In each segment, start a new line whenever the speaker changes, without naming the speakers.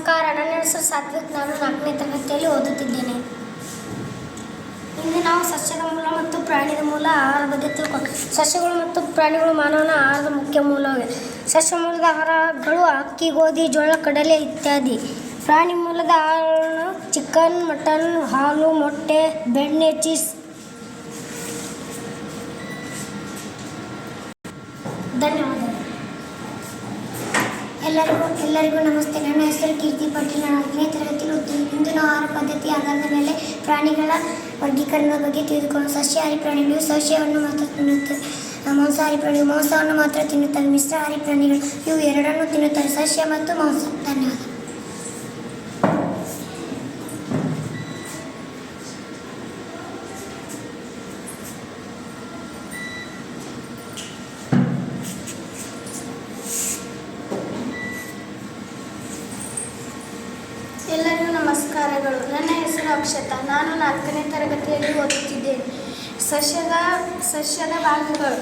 ನಮಸ್ಕಾರ, ನನ್ನ ಹೆಸರು ಸಾತ್ವಿಕ್. ನಾನು 4ನೇ ತರಗತಿಯಲ್ಲಿ ಓದುತ್ತಿದ್ದೇನೆ. ಇಂದು ನಾವು ಸಸ್ಯದ ಮೂಲ ಮತ್ತು ಪ್ರಾಣಿಯ ಮೂಲ ಆಹಾರ ಬಗ್ಗೆ ತಿಳ್ಕೊಂಡು. ಸಸ್ಯಗಳು ಮತ್ತು ಪ್ರಾಣಿಗಳು ಮಾನವನ ಆಹಾರದ ಮುಖ್ಯ ಮೂಲವಾಗಿದೆ. ಸಸ್ಯ ಮೂಲದ ಆಹಾರಗಳು ಅಕ್ಕಿ, ಗೋಧಿ, ಜೋಳ, ಕಡಲೆ ಇತ್ಯಾದಿ. ಪ್ರಾಣಿ ಮೂಲದ ಆಹಾರಗಳು ಚಿಕನ್, ಮಟನ್, ಹಾಲು, ಮೊಟ್ಟೆ, ಬೆಣ್ಣೆ, ಚೀಸ್. ಧನ್ಯವಾದಗಳು. ಎಲ್ಲರಿಗೂ ನಮಸ್ತೆ. ನನ್ನ ಹೆಸರು ಕೀರ್ತಿ ಪಾಟೀಲ್. ನಾನು 4ನೇ ತರಗತಿಯಲ್ಲಿ ಓದ್ತೀನಿ. ಇಂದು ನಾವು ಆಹಾರ ಪದ್ಧತಿಯ ಆಧಾರದ ಮೇಲೆ ಪ್ರಾಣಿಗಳ ವರ್ಗೀಕರಣದ ಬಗ್ಗೆ ತಿಳಿದುಕೊಳ್ಳೋಣ. ಸಸ್ಯಾಹಾರಿ ಪ್ರಾಣಿಗಳು ಸಸ್ಯವನ್ನು ಮಾತ್ರ ತಿನ್ನುತ್ತವೆ. ಮಾಂಸಾಹಾರಿ ಪ್ರಾಣಿಗಳು ಮಾಂಸವನ್ನು ಮಾತ್ರ ತಿನ್ನುತ್ತವೆ. ಮಿಶ್ರಾಹಾರಿ ಪ್ರಾಣಿಗಳು ಇವು ಎರಡನ್ನೂ ತಿನ್ನುತ್ತವೆ, ಸಸ್ಯ ಮತ್ತು ಮಾಂಸ. ಧನ್ಯವಾದ.
ಎಲ್ಲರಿಗೂ ನಮಸ್ಕಾರಗಳು. ನನ್ನ ಹೆಸರು ಅಕ್ಷತಾ. ನಾನು 4ನೇ ತರಗತಿಯಲ್ಲಿ ಓದುತ್ತಿದ್ದೇನೆ. ಸಸ್ಯದ ಭಾಗಗಳು.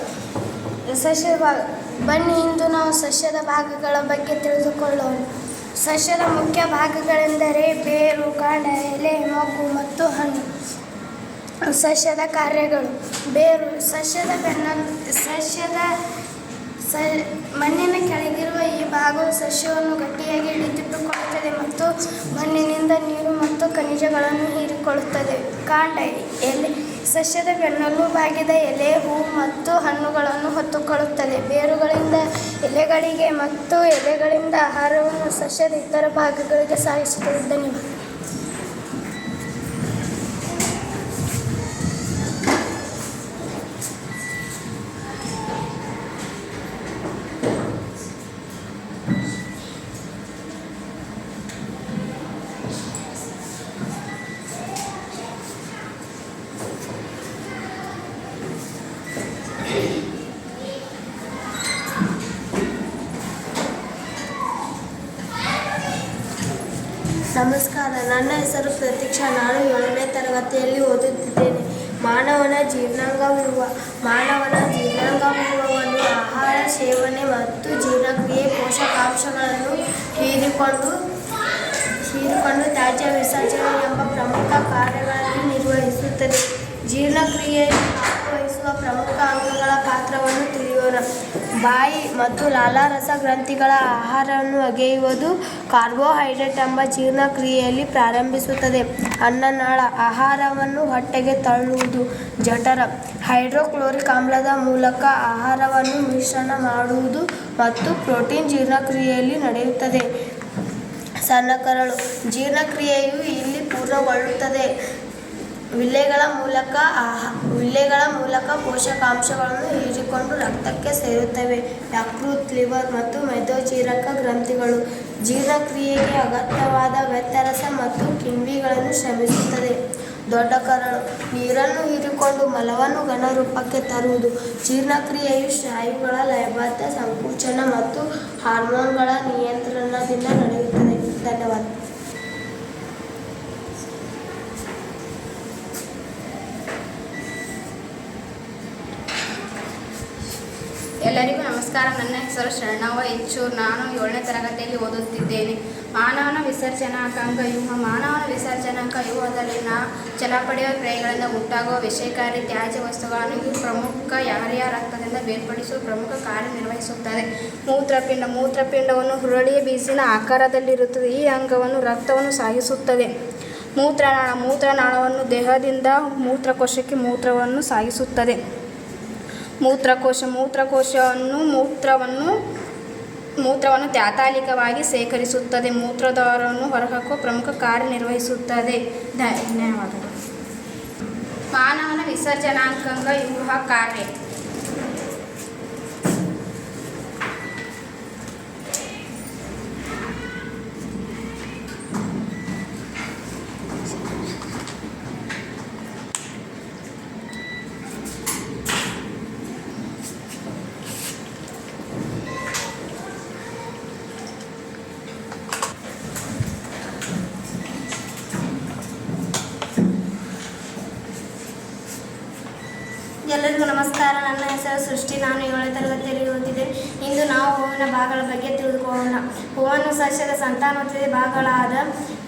ಬನ್ನಿ ಇಂದು ನಾವು ಸಸ್ಯದ ಭಾಗಗಳ ಬಗ್ಗೆ ತಿಳಿದುಕೊಳ್ಳೋಣ. ಸಸ್ಯದ ಮುಖ್ಯ ಭಾಗಗಳೆಂದರೆ ಬೇರು, ಕಾಂಡ, ಎಲೆ, ಮೊಗ್ಗು ಮತ್ತು ಹಣ್ಣು. ಸಸ್ಯದ ಕಾರ್ಯಗಳು. ಬೇರು ಮಣ್ಣಿನ ಕೆಳಗಿರುವ ಈ ಭಾಗವು ಸಸ್ಯವನ್ನು ಗಟ್ಟಿಯಾಗಿ ಹಿಡಿದಿಟ್ಟುಕೊಳ್ಳುತ್ತದೆ ಮತ್ತು ಮಣ್ಣಿನಿಂದ ನೀರು ಮತ್ತು ಖನಿಜಗಳನ್ನು ಹೀರಿಕೊಳ್ಳುತ್ತದೆ. ಕಾಂಡ ಎಲೆ ಸಸ್ಯದ ಬೆನ್ನೆಲುಬಾಗಿದ ಎಲೆ, ಹೂ ಮತ್ತು ಹಣ್ಣುಗಳನ್ನು ಹೊತ್ತುಕೊಳ್ಳುತ್ತದೆ. ಬೇರುಗಳಿಂದ ಎಲೆಗಳಿಗೆ ಮತ್ತು ಎಲೆಗಳಿಂದ ಆಹಾರವನ್ನು ಸಸ್ಯದ ಇತರ ಭಾಗಗಳಿಗೆ ಸಾಗಿಸುತ್ತದೆ. ಧನ್ಯವಾದ.
ನಮಸ್ಕಾರ, ನನ್ನ ಹೆಸರು ಪ್ರತೀಕ್ಷಾ. ನಾನು 7ನೇ ತರಗತಿಯಲ್ಲಿ ಓದುತ್ತಿದ್ದೇನೆ. ಮಾನವನ ಜೀರ್ಣಾಂಗವ್ಯೂಹವನ್ನು ಆಹಾರ ಸೇವನೆ ಮತ್ತು ಜೀರ್ಣಕ್ರಿಯೆ ಪೋಷಕಾಂಶಗಳನ್ನು ಹೀರಿಕೊಂಡು ತ್ಯಾಜ್ಯ ವಿಸರ್ಜನೆ ಎಂಬ ಪ್ರಮುಖ ಕಾರ್ಯಗಳನ್ನು ನಿರ್ವಹಿಸುತ್ತದೆ. ಜೀರ್ಣಕ್ರಿಯೆಯಲ್ಲಿ ಭಾಗವಹಿಸುವ ಪ್ರಮುಖ ಅಂಗಗಳ ಪಾತ್ರವನ್ನು ತಿಳಿಯೋಣ. ಬಾಯಿ ಮತ್ತು ಲಾಲಾರಸ ಗ್ರಂಥಿಗಳ ಆಹಾರವನ್ನು ಅಗೆಯುವುದು ಕಾರ್ಬೋಹೈಡ್ರೇಟ್ ಎಂಬ ಜೀರ್ಣಕ್ರಿಯೆಯಲ್ಲಿ ಪ್ರಾರಂಭಿಸುತ್ತದೆ. ಅನ್ನನಾಳ ಆಹಾರವನ್ನು ಹೊಟ್ಟೆಗೆ ತಳ್ಳುವುದು. ಜಠರ ಹೈಡ್ರೋಕ್ಲೋರಿಕ್ ಆಮ್ಲದ ಮೂಲಕ ಆಹಾರವನ್ನು ಮಿಶ್ರಣ ಮಾಡುವುದು ಮತ್ತು ಪ್ರೋಟೀನ್ ಜೀರ್ಣಕ್ರಿಯೆಯಲ್ಲಿ ನಡೆಯುತ್ತದೆ. ಸಣ್ಣ ಜೀರ್ಣಕ್ರಿಯೆಯು ಇಲ್ಲಿ ಪೂರ್ಣಗೊಳ್ಳುತ್ತದೆ. ವಿಲ್ಲೆಗಳ ಮೂಲಕ ಪೋಷಕಾಂಶಗಳನ್ನು ಹೀರಿಕೊಂಡು ರಕ್ತಕ್ಕೆ ಸೇರುತ್ತವೆ. ಯಕೃತ್, ಲಿವರ್ ಮತ್ತು ಮೇದೋಜೀರಕ ಗ್ರಂಥಿಗಳು ಜೀರ್ಣಕ್ರಿಯೆಗೆ ಅಗತ್ಯವಾದ ವೆತ್ತರಸ ಮತ್ತು ಕಿಣ್ವಗಳನ್ನು ಶ್ರಮಿಸುತ್ತದೆ. ದೊಡ್ಡ ಕರಳು ನೀರನ್ನು ಹೀರಿಕೊಂಡು ಮಲವನ್ನು ಘನರೂಪಕ್ಕೆ ತರುವುದು. ಜೀರ್ಣಕ್ರಿಯೆಯು ಸ್ನಾಯುಗಳ ಲಯಬದ್ಧ ಸಂಕುಚನ ಮತ್ತು ಹಾರ್ಮೋನ್ಗಳ ನಿಯಂತ್ರಣದಿಂದ ನಡೆಯುತ್ತದೆ. ಧನ್ಯವಾದ.
ಎಲ್ಲರಿಗೂ ನಮಸ್ಕಾರ. ನನ್ನ ಹೆಸರು ಶರಣವ್ವ ಹೆಚ್ಚೂರು. ನಾನು 7ನೇ ತರಗತಿಯಲ್ಲಿ ಓದುತ್ತಿದ್ದೇನೆ. ಮಾನವನ ವಿಸರ್ಜನಾಂಗವ್ಯೂಹದಲ್ಲಿನ ಚಲಪಡೆಯುವ ಕ್ರಿಯೆಗಳಿಂದ ಉಂಟಾಗುವ ವಿಷಕಾರಿ ತ್ಯಾಜ್ಯ ವಸ್ತುಗಳನ್ನು ಪ್ರಮುಖ ಯಾರಿಯ ರಕ್ತದಿಂದ ಬೇರ್ಪಡಿಸುವ ಪ್ರಮುಖ ಕಾರ್ಯನಿರ್ವಹಿಸುತ್ತದೆ. ಮೂತ್ರಪಿಂಡವನ್ನು ಹುರುಳಿಯ ಬೀಸಿನ ಆಕಾರದಲ್ಲಿರುತ್ತದೆ. ಈ ಅಂಗವನ್ನು ರಕ್ತವನ್ನು ಸಾಗಿಸುತ್ತದೆ. ಮೂತ್ರನಾಳವನ್ನು ದೇಹದಿಂದ ಮೂತ್ರಕೋಶಕ್ಕೆ ಮೂತ್ರವನ್ನು ಸಾಗಿಸುತ್ತದೆ. ಮೂತ್ರವನ್ನು ತಾತ್ಕಾಲಿಕವಾಗಿ ಸೇಕರಿಸುತ್ತದೆ. ಮೂತ್ರದ್ವಾರವನ್ನು ಹೊರಹಾಕುವ ಪ್ರಮುಖ ಕಾರ್ಯನಿರ್ವಹಿಸುತ್ತದೆ. ಧನ್ಯವಾದಗಳು. ಮಾನವನ ವಿಸರ್ಜನಾಂಗವ್ಯೂಹ ಕಾರ್ಯ.
ಎಲ್ಲರಿಗೂ ನಮಸ್ಕಾರ. ನನ್ನ ಹೆಸರು ಸೃಷ್ಟಿ. ನಾನು 7ನೇ ತರಗತಿಯಲ್ಲಿ ಓದಿದ್ದೇನೆ. ಇಂದು ನಾವು ಹೂವಿನ ಭಾಗಗಳ ಬಗ್ಗೆ ತಿಳಿದುಕೊಳ್ಳೋಣ. ಹೂವನ್ನು ಸಸ್ಯದ ಸಂತಾನೋತ್ಪತ್ತಿ ಭಾಗಗಳಾದ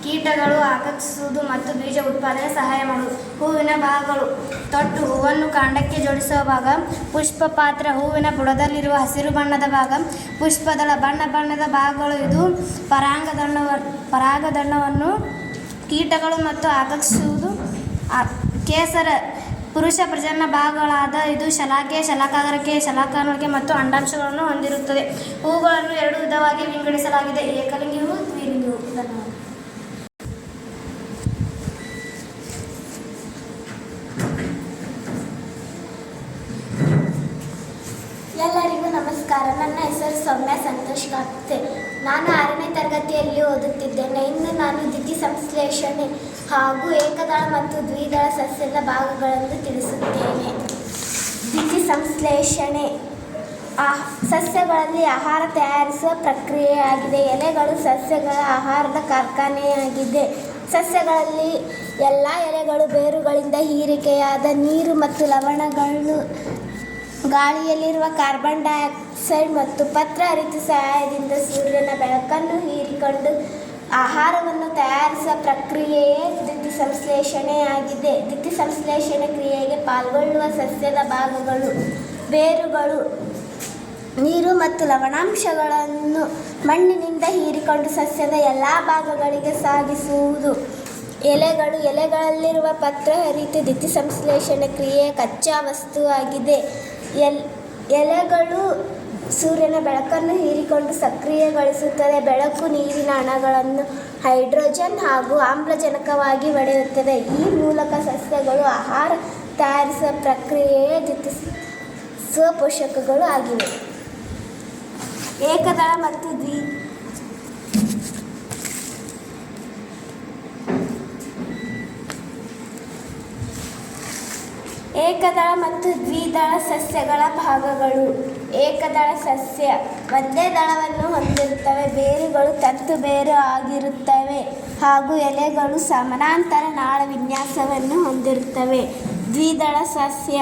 ಕೀಟಗಳು ಆಕರ್ಷಿಸುವುದು ಮತ್ತು ಬೀಜ ಉತ್ಪಾದನೆ ಸಹಾಯ ಮಾಡುವುದು. ಹೂವಿನ ಭಾಗಗಳು: ತೊಟ್ಟು, ಹೂವನ್ನು ಕಾಂಡಕ್ಕೆ ಜೋಡಿಸುವ ಭಾಗ. ಪುಷ್ಪ ಪಾತ್ರ, ಹೂವಿನ ಬುಡದಲ್ಲಿರುವ ಹಸಿರು ಬಣ್ಣದ ಭಾಗ. ಪುಷ್ಪದಳ, ಬಣ್ಣದ ಭಾಗಗಳು. ಇದು ಪರಾಗದಂಡವನ್ನು ಕೀಟಗಳು ಮತ್ತು ಆಕರ್ಷಿಸುವುದು. ಕೇಸರ, ಪುರುಷ ಪ್ರಜನನ ಭಾಗಗಳಾದ ಇದು ಶಲಾಕೆ, ಶಲಾಕಾಗರಕ್ಕೆ, ಶಲಾಕಾನೊಳಗೆ ಮತ್ತು ಅಂಡಾಂಶಗಳನ್ನು ಹೊಂದಿರುತ್ತದೆ. ಹೂಗಳನ್ನು 2 ವಿಧವಾಗಿ ವಿಂಗಡಿಸಲಾಗಿದೆ: ಏಕಲಿಂಗಿ ಹೂ, ದ್ವಿಲಿಂಗಿ ಹೂ. ಧನ್ಯವಾದ.
ಎಲ್ಲರಿಗೂ ನಮಸ್ಕಾರ. ನನ್ನ ಹೆಸರು ಸೌಮ್ಯ ಸಂತೋಷ್ ಕಾಪ್ತೆ. ನಾನು 6ನೇ ತರಗತಿಯಲ್ಲಿ ಓದುತ್ತಿದ್ದೇನೆ. ಇಂದು ನಾನು ದ್ಯುತಿ ಸಂಶ್ಲೇಷಣೆ ಹಾಗೂ ಏಕದಳ ಮತ್ತು ದ್ವಿದಳ ಸಸ್ಯದ ಭಾಗಗಳನ್ನು ತಿಳಿಸುತ್ತೇನೆ. ದ್ಯುತಿ ಸಂಶ್ಲೇಷಣೆ ಸಸ್ಯಗಳಲ್ಲಿ ಆಹಾರ ತಯಾರಿಸುವ ಪ್ರಕ್ರಿಯೆಯಾಗಿದೆ. ಎಲೆಗಳು ಸಸ್ಯಗಳ ಆಹಾರದ ಕಾರ್ಖಾನೆಯಾಗಿದೆ. ಸಸ್ಯಗಳಲ್ಲಿ ಎಲ್ಲ ಎಲೆಗಳು ಬೇರುಗಳಿಂದ ಹೀರಿಕೆಯಾದ ನೀರು ಮತ್ತು ಲವಣಗಳು ಗಾಳಿಯಲ್ಲಿರುವ ಕಾರ್ಬನ್ ಡೈಆಕ್ಸೈಡ್ ಮತ್ತು ಪತ್ರ ಹರಿತ ಸಹಾಯದಿಂದ ಸೂರ್ಯನ ಬೆಳಕನ್ನು ಹೀರಿಕೊಂಡು ಆಹಾರವನ್ನು ತಯಾರಿಸುವ ಪ್ರಕ್ರಿಯೆಯೇ ದ್ಯುತಿ ಸಂಶ್ಲೇಷಣೆಯಾಗಿದೆ. ದ್ಯುತಿ ಸಂಶ್ಲೇಷಣೆ ಕ್ರಿಯೆಗೆ ಪಾಲ್ಗೊಳ್ಳುವ ಸಸ್ಯದ ಭಾಗಗಳು: ಬೇರುಗಳು ನೀರು ಮತ್ತು ಲವಣಾಂಶಗಳನ್ನು ಮಣ್ಣಿನಿಂದ ಹೀರಿಕೊಂಡು ಸಸ್ಯದ ಎಲ್ಲ ಭಾಗಗಳಿಗೆ ಸಾಗಿಸುವುದು. ಎಲೆಗಳಲ್ಲಿರುವ ಪತ್ರ ಹರಿತ ದ್ಯುತಿ ಸಂಶ್ಲೇಷಣೆ ಕ್ರಿಯೆಯ ಕಚ್ಚಾ ವಸ್ತುವಾಗಿದೆ. ಎಲೆಗಳು ಸೂರ್ಯನ ಬೆಳಕನ್ನು ಹೀರಿಕೊಂಡು ಸಕ್ರಿಯಗೊಳಿಸುತ್ತದೆ. ಬೆಳಕು ನೀರಿನ ಅಣುಗಳನ್ನು ಹೈಡ್ರೋಜನ್ ಹಾಗೂ ಆಮ್ಲಜನಕವಾಗಿ ಒಡೆಯುತ್ತದೆ. ಈ ಮೂಲಕ ಸಸ್ಯಗಳು ಆಹಾರ ತಯಾರಿಸುವ ಪ್ರಕ್ರಿಯೆಯೇ ದ್ಯುತಿ ಸ್ವಪೋಷಕಗಳು ಆಗಿವೆ. ಏಕದಳ ಮತ್ತು ದ್ವಿದಳ ಸಸ್ಯಗಳ ಭಾಗಗಳು: ಏಕದಳ ಸಸ್ಯ ಒಂದೇ ದಳವನ್ನು ಹೊಂದಿರುತ್ತವೆ. ಬೇರುಗಳು ತಂತು ಬೇರು ಆಗಿರುತ್ತವೆ ಹಾಗೂ ಎಲೆಗಳು ಸಮಾನಾಂತರ ನಾಳ ವಿನ್ಯಾಸವನ್ನು ಹೊಂದಿರುತ್ತವೆ. ದ್ವಿದಳ ಸಸ್ಯ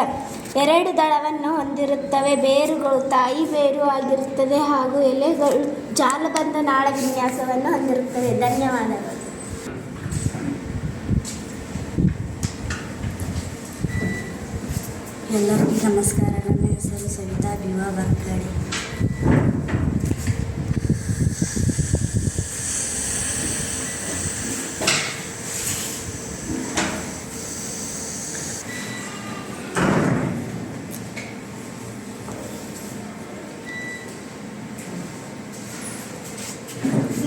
2 ದಳವನ್ನು ಹೊಂದಿರುತ್ತವೆ. ಬೇರುಗಳು ತಾಯಿ ಬೇರು ಆಗಿರುತ್ತದೆ ಹಾಗೂ ಎಲೆಗಳು ಜಾಲಬಂಧ ನಾಳ ವಿನ್ಯಾಸವನ್ನು ಹೊಂದಿರುತ್ತವೆ. ಧನ್ಯವಾದಗಳು.
ಎಲ್ಲರಿಗೂ ನಮಸ್ಕಾರ. ನನ್ನ ಹೆಸರು ಸವಿತಾ ಬಿವಾ ಬರ್ಕಡೆ.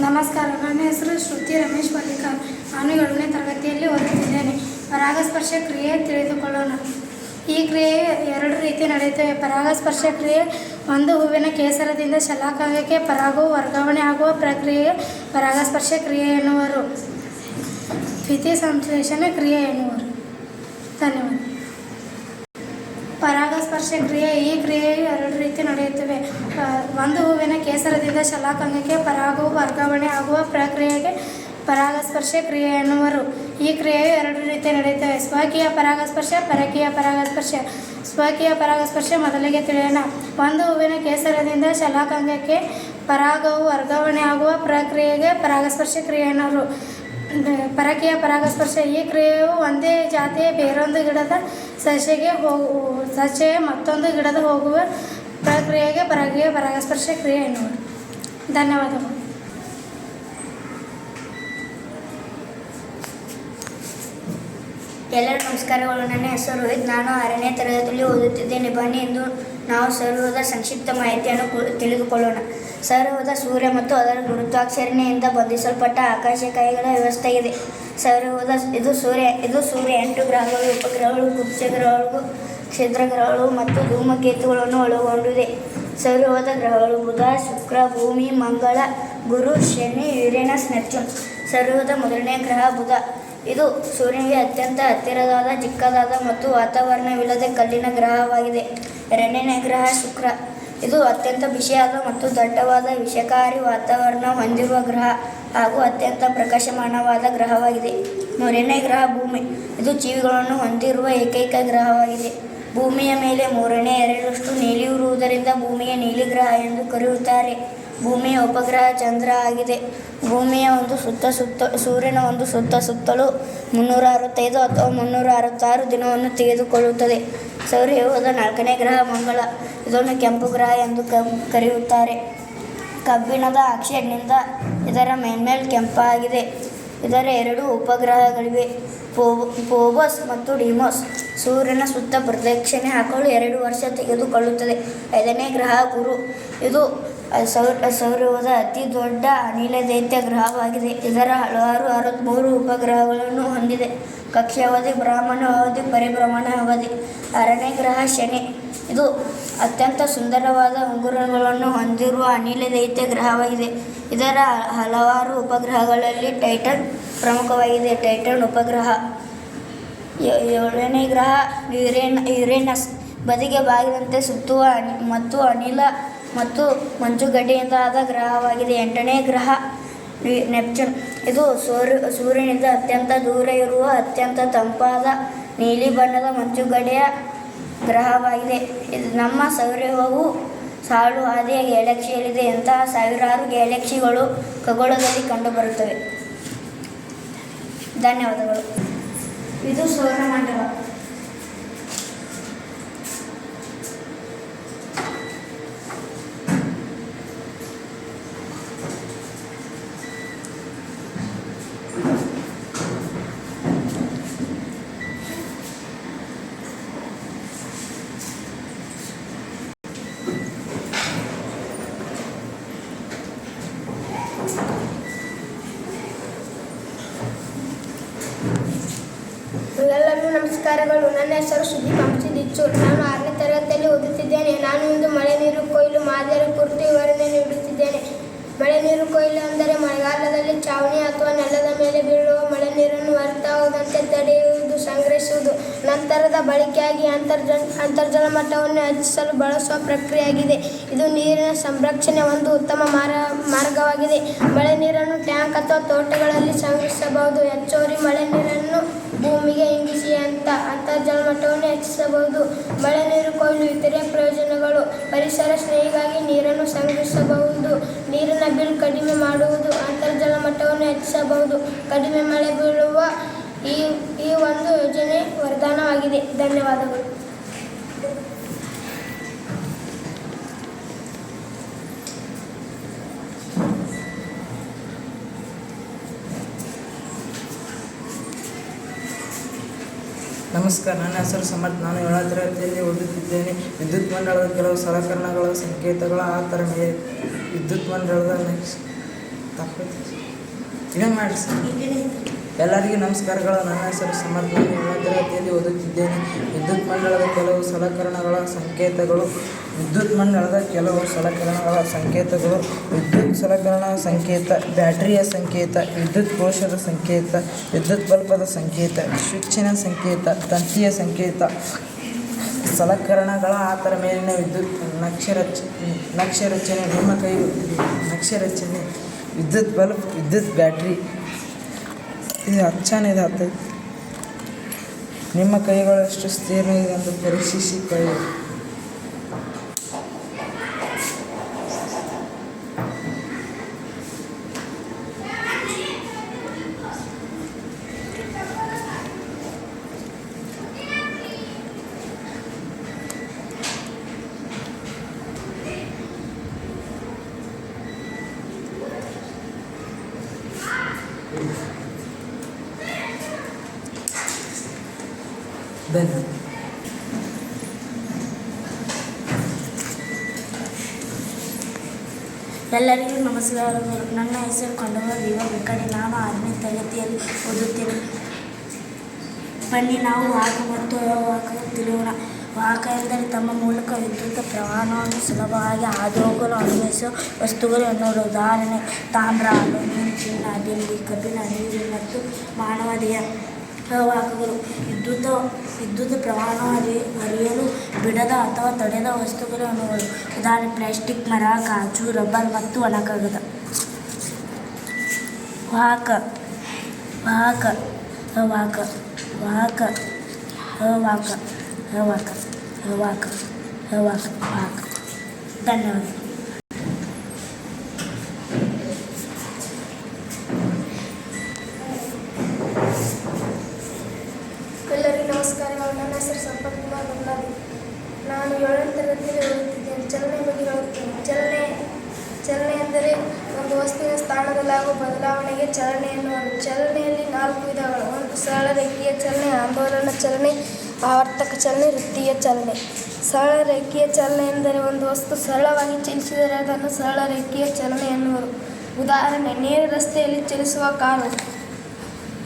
ನಮಸ್ಕಾರ. ನನ್ನ ಹೆಸರು ಶ್ರುತಿ ರಮೇಶ್ ಪಲ್ಲಿಕಾರ್. ನಾನು 7ನೇ ತರಗತಿಯಲ್ಲಿ ಓದುತ್ತಿದ್ದೇನೆ. ಪರಾಗಸ್ಪರ್ಶ ಕ್ರಿಯೆ ತಿಳಿದುಕೊಳ್ಳೋಣ. ಈ ಕ್ರಿಯೆಯು 2 ರೀತಿ ನಡೆಯುತ್ತವೆ. ಪರಾಗಸ್ಪರ್ಶ ಕ್ರಿಯೆ: ಒಂದು ಹೂವಿನ ಕೇಸರದಿಂದ ಶಲಾಕಾಂಗಕ್ಕೆ ಪರಾಗವು ವರ್ಗಾವಣೆ ಆಗುವ ಪ್ರಕ್ರಿಯೆಗೆ ಪರಾಗಸ್ಪರ್ಶ ಕ್ರಿಯೆ ಎನ್ನುವರು. ದ್ಯುತಿ ಸಂಶ್ಲೇಷಣೆ ಕ್ರಿಯೆ ಎನ್ನುವರು. ಧನ್ಯವಾದ. ಪರಾಗಸ್ಪರ್ಶ ಕ್ರಿಯೆ: ಈ ಕ್ರಿಯೆಯು 2 ರೀತಿ ನಡೆಯುತ್ತವೆ. ಒಂದು ಹೂವಿನ ಕೇಸರದಿಂದ ಶಲಾಕಾಂಗಕ್ಕೆ ಪರಾಗವು ವರ್ಗಾವಣೆ ಆಗುವ ಪ್ರಕ್ರಿಯೆಗೆ ಪರಾಗಸ್ಪರ್ಶ ಕ್ರಿಯೆ ಎನ್ನುವರು. ಈ ಕ್ರಿಯೆಯು 2 ರೀತಿ ನಡೆಯುತ್ತವೆ: ಸ್ವಕೀಯ ಪರಾಗಸ್ಪರ್ಶ, ಪರಕೀಯ ಪರಾಗಸ್ಪರ್ಶ. ಸ್ವಕೀಯ ಪರಾಗಸ್ಪರ್ಶ ಮೊದಲಿಗೆ ತಿಳಿಯೋಣ. ಒಂದು ಹೂವಿನ ಕೇಸರದಿಂದ ಶಲಾಕಾಂಗಕ್ಕೆ ಪರಾಗವು ವರ್ಗಾವಣೆ ಆಗುವ ಪ್ರಕ್ರಿಯೆಗೆ ಪರಾಗಸ್ಪರ್ಶ ಕ್ರಿಯೆ ಎನ್ನುವರು. ಪರಕೀಯ ಪರಾಗಸ್ಪರ್ಶ: ಈ ಕ್ರಿಯೆಯು ಒಂದೇ ಜಾತಿಯ ಬೇರೊಂದು ಗಿಡದ ಸಸ್ಯ ಮತ್ತೊಂದು ಗಿಡದ ಹೋಗುವ ಪ್ರಕ್ರಿಯೆಗೆ ಪರಕೀಯ ಪರಾಗಸ್ಪರ್ಶ ಕ್ರಿಯೆ ಎನ್ನುವರು. ಧನ್ಯವಾದಗಳು.
ಎಲ್ಲರಿಗೂ ನಮಸ್ಕಾರಗಳು. ನನ್ನ ಹೆಸರು ರೋಹಿತ್. ನಾನು 6ನೇ ತರಗತಿಯಲ್ಲಿ ಓದುತ್ತಿದ್ದೇನೆ. ಬನ್ನಿ ಇಂದು ನಾವು ಸೌರವ್ಯೂಹದ ಸಂಕ್ಷಿಪ್ತ ಮಾಹಿತಿಯನ್ನು ತಿಳಿದುಕೊಳ್ಳೋಣ. ಸೌರವ್ಯೂಹ ಸೂರ್ಯ ಮತ್ತು ಅದರ ಗುರುತ್ವಾಕರ್ಷಣೆಯಿಂದ ಬಂಧಿಸಲ್ಪಟ್ಟ ಆಕಾಶಕಾಯಿಗಳ ವ್ಯವಸ್ಥೆಯಾಗಿದೆ. ಸೌರವ್ಯೂಹ ಇದು ಸೂರ್ಯ 8 ಗ್ರಹಗಳು, ಉಪಗ್ರಹಗಳು, ಗುಪ್ತ ಗ್ರಹಗಳು, ಕ್ಷುದ್ರ ಗ್ರಹಗಳು ಮತ್ತು ಧೂಮಕೇತುಗಳನ್ನು ಒಳಗೊಂಡಿದೆ. ಸೌರವ್ಯೂಹದ ಗ್ರಹಗಳು: ಬುಧ, ಶುಕ್ರ, ಭೂಮಿ, ಮಂಗಳ, ಗುರು, ಶನಿ, ಯುರೇನಸ್, ನೆಪ್ಚೂನ್. ಸೌರವ್ಯೂಹದ ಮೊದಲನೇ ಗ್ರಹ ಬುಧ. ಇದು ಸೂರ್ಯನಿಗೆ ಅತ್ಯಂತ ಹತ್ತಿರವಾದ, ಚಿಕ್ಕದಾದ ಮತ್ತು ವಾತಾವರಣವಿಲ್ಲದ ಕಲ್ಲಿನ ಗ್ರಹವಾಗಿದೆ. 2ನೇ ಗ್ರಹ ಶುಕ್ರ. ಇದು ಅತ್ಯಂತ ಬಿಸಿಯಾದ ಮತ್ತು ದಟ್ಟವಾದ ವಿಷಕಾರಿ ವಾತಾವರಣ ಹೊಂದಿರುವ ಗ್ರಹ ಹಾಗೂ ಅತ್ಯಂತ ಪ್ರಕಾಶಮಾನವಾದ ಗ್ರಹವಾಗಿದೆ. 3ನೇ ಗ್ರಹ ಭೂಮಿ. ಇದು ಜೀವಿಗಳನ್ನು ಹೊಂದಿರುವ ಏಕೈಕ ಗ್ರಹವಾಗಿದೆ. ಭೂಮಿಯ ಮೇಲೆ 2/3 ನೀಲಿರುವುದರಿಂದ ಭೂಮಿಯ ನೀಲಿ ಗ್ರಹ ಎಂದು ಕರೆಯುತ್ತಾರೆ. ಭೂಮಿಯ ಉಪಗ್ರಹ ಚಂದ್ರ ಆಗಿದೆ. ಭೂಮಿಯ ಸೂರ್ಯನ ಒಂದು ಸುತ್ತಲೂ 365 ಅಥವಾ 366 ದಿನವನ್ನು ತೆಗೆದುಕೊಳ್ಳುತ್ತದೆ. ಸೌರವ್ಯೂಹದ 4ನೇ ಗ್ರಹ ಮಂಗಳ. ಇದನ್ನು ಕೆಂಪು ಗ್ರಹ ಎಂದು ಕರೆಯುತ್ತಾರೆ. ಕಬ್ಬಿಣದ ಆಕ್ಸೈಡ್ನಿಂದ ಇದರ ಮೇಲ್ಮೈ ಕೆಂಪಾಗಿದೆ. ಇದರ 2 ಉಪಗ್ರಹಗಳಿವೆ, ಫೋಬಸ್ ಮತ್ತು ಡಿಮೋಸ್. ಸೂರ್ಯನ ಸುತ್ತ ಪ್ರದಕ್ಷಿಣೆ ಹಾಕಲು 2 ವರ್ಷ ತೆಗೆದುಕೊಳ್ಳುತ್ತದೆ. 5ನೇ ಗ್ರಹ ಗುರು. ಇದು ಸೌರವ್ಯೂಹದ ಅತಿ ದೊಡ್ಡ ಅನಿಲ ದೈತ್ಯ ಗ್ರಹವಾಗಿದೆ. ಇದರ ಹಲವಾರು 63 ಉಪಗ್ರಹಗಳನ್ನು ಹೊಂದಿದೆ. ಕಕ್ಷಾವಧಿ, ಭ್ರಮಣ ಅವಧಿ, ಪರಿಭ್ರಮಣ ಅವಧಿ. 6ನೇ ಗ್ರಹ ಶನಿ. ಇದು ಅತ್ಯಂತ ಸುಂದರವಾದ ಉಂಗುರಗಳನ್ನು ಹೊಂದಿರುವ ಅನಿಲ ದೈತ್ಯ ಗ್ರಹವಾಗಿದೆ. ಇದರ ಹಲವಾರು ಉಪಗ್ರಹಗಳಲ್ಲಿ ಟೈಟನ್ ಪ್ರಮುಖವಾಗಿದೆ. ಟೈಟನ್ ಉಪಗ್ರಹ. 7ನೇ ಗ್ರಹ ಯುರೇನಸ್. ಬದಿಗೆ ಬಾಗಿದಂತೆ ಸುತ್ತುವ ಮತ್ತು ಅನಿಲ ಮತ್ತು ಮಂಜುಗಡ್ಡೆಯಿಂದ ಆದ ಗ್ರಹವಾಗಿದೆ. 8ನೇ ಗ್ರಹ ನೆಪ್ಚೂನ್. ಇದು ಸೂರ್ಯನಿಂದ ಅತ್ಯಂತ ದೂರ ಇರುವ ಅತ್ಯಂತ ತಂಪಾದ ನೀಲಿ ಬಣ್ಣದ ಮಂಜುಗಡ್ಡೆಯ ಗ್ರಹವಾಗಿದೆ. ನಮ್ಮ ಸೌರವ್ಯೂಹವು ಸಾಲು ಹಾದಿಯ ಗ್ಯಾಲಕ್ಸಿಯಲ್ಲಿದೆ. ಇಂತಹ ಸಾವಿರಾರು ಗ್ಯಾಲಕ್ಸಿಗಳು ಖಗೋಳದಲ್ಲಿ ಕಂಡುಬರುತ್ತವೆ. ಧನ್ಯವಾದಗಳು.
ಇದು ಸೌರಮಂಡಲ.
ಎಲ್ಲರಿಗೂ ನಮಸ್ಕಾರಗಳು. ನನ್ನ ಹೆಸರು ಸುದೀಪ್ ಹಂಸಿದಿಚ್ಚೂರ್. ನಾನು 6ನೇ ತರಗತಿಯಲ್ಲಿ ಓದುತ್ತಿದ್ದೇನೆ. ನಾನು ಇಂದು ಮಳೆ ನೀರು ಕೊಯ್ಲು ಮಾದರಿ ಕುರಿತು ವಿವರಣೆ ನೀಡುತ್ತಿದ್ದೇನೆ. ಮಳೆ ನೀರು ಕೊಯ್ಲು ಅಂದರೆ ಮಳೆಗಾಲದಲ್ಲಿ ಛಾವಣಿ ಅಥವಾ ನೆಲದ ಮೇಲೆ ಬೀಳುವ ಮಳೆ ನೀರನ್ನು ವ್ಯರ್ಥವಾಗದಂತೆ ತಡೆಯುವುದು, ಸಂಗ್ರಹಿಸುವುದು, ನಂತರದ ಬಳಕೆಯಾಗಿ ಅಂತರ್ಜಲ ಮಟ್ಟವನ್ನು ಹೆಚ್ಚಿಸಲು ಬಳಸುವ ಪ್ರಕ್ರಿಯೆಯಾಗಿದೆ. ಇದು ನೀರಿನ ಸಂರಕ್ಷಣೆ ಒಂದು ಉತ್ತಮ ಮಾರ್ಗವಾಗಿದೆ. ಮಳೆ ನೀರನ್ನು ಟ್ಯಾಂಕ್ ಅಥವಾ ತೋಟಗಳಲ್ಲಿ ಸಂಗ್ರಹಿಸಬಹುದು. ಹೆಚ್ಚುವರಿ ಮಳೆ ನೀರನ್ನು ಭೂಮಿಗೆ ಇಂಗಿಸಿ ಅಂತರ್ಜಲ ಮಟ್ಟವನ್ನು ಹೆಚ್ಚಿಸಬಹುದು. ಮಳೆ ನೀರು ಕೊಯ್ಲು ಇತರೆ ಪ್ರಯೋಜನಗಳು: ಪರಿಸರ ಸ್ನೇಹಿಗಾಗಿ ನೀರನ್ನು ಸಂಗ್ರಹಿಸಬಹುದು, ನೀರಿನ ಬಿಲ್ ಕಡಿಮೆ ಮಾಡುವುದು, ಅಂತರ್ಜಲ ಮಟ್ಟವನ್ನು ಹೆಚ್ಚಿಸಬಹುದು. ಕಡಿಮೆ ಮಳೆ ಬೀಳುವ ಈ ಒಂದು ಯೋಜನೆ ವರದಾನವಾಗಿದೆ. ಧನ್ಯವಾದಗಳು.
ನಮಸ್ಕಾರ, ನನ್ನ ಹೆಸರು ಸಮರ್ಥ್. ನಾನು 7ನೇ ತರಗತಿಯಲ್ಲಿ ಓದುತ್ತಿದ್ದೇನೆ. ವಿದ್ಯುತ್ ಮಂಡಳದ ಕೆಲವು ಸಲಕರಣೆಗಳ ಸಂಕೇತಗಳ ಆತರ ಮೇಲೆ ವಿದ್ಯುತ್ ಮಂಡಳದ ಎಲ್ಲರಿಗೂ ನಮಸ್ಕಾರಗಳು. ನನ್ನ ಹೆಸರು ಸಮರ್ಥ್. ನಾನು 7ನೇ ತರಗತಿಯಲ್ಲಿ ಓದುತ್ತಿದ್ದೇನೆ. ವಿದ್ಯುತ್ ಮಂಡಳದ ಕೆಲವು ಸಲಕರಣೆಗಳ ಸಂಕೇತಗಳು. ವಿದ್ಯುತ್ ಮಂಡಳದ ಕೆಲವು ಸಲಕರಣೆಗಳ ಸಂಕೇತಗಳು: ವಿದ್ಯುತ್ ಸಲಕರಣಾ ಸಂಕೇತ, ಬ್ಯಾಟರಿಯ ಸಂಕೇತ, ವಿದ್ಯುತ್ ಕೋಶದ ಸಂಕೇತ, ವಿದ್ಯುತ್ ಬಲ್ಬದ ಸಂಕೇತ, ಸ್ವಿಚ್ಚಿನ ಸಂಕೇತ, ತಂತಿಯ ಸಂಕೇತ. ಸಲಕರಣೆಗಳ ಆತರ ಮೇಲಿನ ವಿದ್ಯುತ್ ನಕ್ಷೆ ರಚನೆ. ನಿಮ್ಮ ಕೈ ನಕ್ಷೆ ರಚನೆ: ವಿದ್ಯುತ್ ಬಲ್ಬ್, ವಿದ್ಯುತ್ ಬ್ಯಾಟ್ರಿ. ಇದು ಹತ್ತೈತೆ. ನಿಮ್ಮ ಕೈಗಳು ಎಷ್ಟು ಸ್ಥಿರ ಇದೆ ಎಂದು ಪರೀಕ್ಷಿಸಿಕೊಳ್ಳಿ. ಧನ್ಯವಾದ.
ಎಲ್ಲರಿಗೂ ನಮಸ್ಕಾರಗಳು. ನನ್ನ ಹೆಸರು ಕೊಂಡವ ವಿವಾ ಬೆಕ್ಕಡಿ. ನಾನು 6ನೇ ತರಗತಿಯಲ್ಲಿ ಓದುತ್ತೇನೆ. ಬನ್ನಿ ನಾವು ವಾಹಕ ಮತ್ತು ಅವಾಹಕ ತಿಳಿಯೋಣ. ವಾಹಕ ಎಂದರೆ ತಮ್ಮ ಮೂಲಕ ವಿದ್ಯುತ್ ಪ್ರವಾಹವನ್ನು ಸುಲಭವಾಗಿ ಹಾದುಹೋಗಲು ಅನ್ವಯಿಸುವ ವಸ್ತುಗಳು ಎನ್ನುವುದು. ಉದಾಹರಣೆ: ತಾಮ್ರ, ಅಲ್ಯೂಮಿನಿಯಂ, ಚಿನ್ನ, ಬೆಳ್ಳಿ, ಕಬ್ಬಿಣ, ನೀರು ಮತ್ತು ಮಾನವ ದೇಹ. ವಾಹಕಗಳು. ವಿದ್ಯುತ್ ಪ್ರವಾಹ ಹರಿಯಲು ಬಿಡದ ಅಥವಾ ತಡೆದ ವಸ್ತುಗಳು ಅಣುಗಳು. ಉದಾಹರಣೆ ಪ್ಲಾಸ್ಟಿಕ್, ಮರ, ಗಾಜು, ರಬ್ಬರ್ ಮತ್ತು ಒಣಕಾಗದ. ವಾಹಕ ವಾಹಕ ವಾಹಕ ವಾಹಕ ವಾಹಕ ವಾಹಕ ವಾಹಕ ವಾಹಕ ವಾಹಕ. ಧನ್ಯವಾದ.
ಎಲ್ಲರಿಗೂ ನಮಸ್ಕಾರಗಳು. ನನ್ನ ಹೆಸರು ಸಂಪತ್ ಕುಮಾರ್ ಬಂದಾರಿ. ನಾನು 7ನೇ ತರಗತಿಯಲ್ಲಿ ಓದುತ್ತಿದ್ದೇನೆ. ಚಲನೆ ಬಗ್ಗೆ ಹೇಳುತ್ತೇನೆ. ಚಲನೆ ಎಂದರೆ ಒಂದು ವಸ್ತುವಿನ ಸ್ಥಾನದಲ್ಲಾಗುವ ಬದಲಾವಣೆಗೆ ಚಲನೆ ಎನ್ನುವರು. ಚಲನೆಯಲ್ಲಿ 4 ವಿಧಗಳು. 1. ಸರಳ ರೇಖೀಯ ಚಲನೆ, ಆಂದೋಲನ ಚಲನೆ, ಆವರ್ತಕ ಚಲನೆ, ವೃತ್ತೀಯ ಚಲನೆ. ಸರಳ ರೇಖೀಯ ಚಲನೆ ಎಂದರೆ ಒಂದು ವಸ್ತು ಸರಳವಾಗಿ ಚಲಿಸಿದರೆ ಅದನ್ನು ಸರಳ ರೇಖೀಯ ಚಲನೆ ಎನ್ನುವರು. ಉದಾಹರಣೆ ನೇರ ರಸ್ತೆಯಲ್ಲಿ ಚಲಿಸುವ ಕಾರು.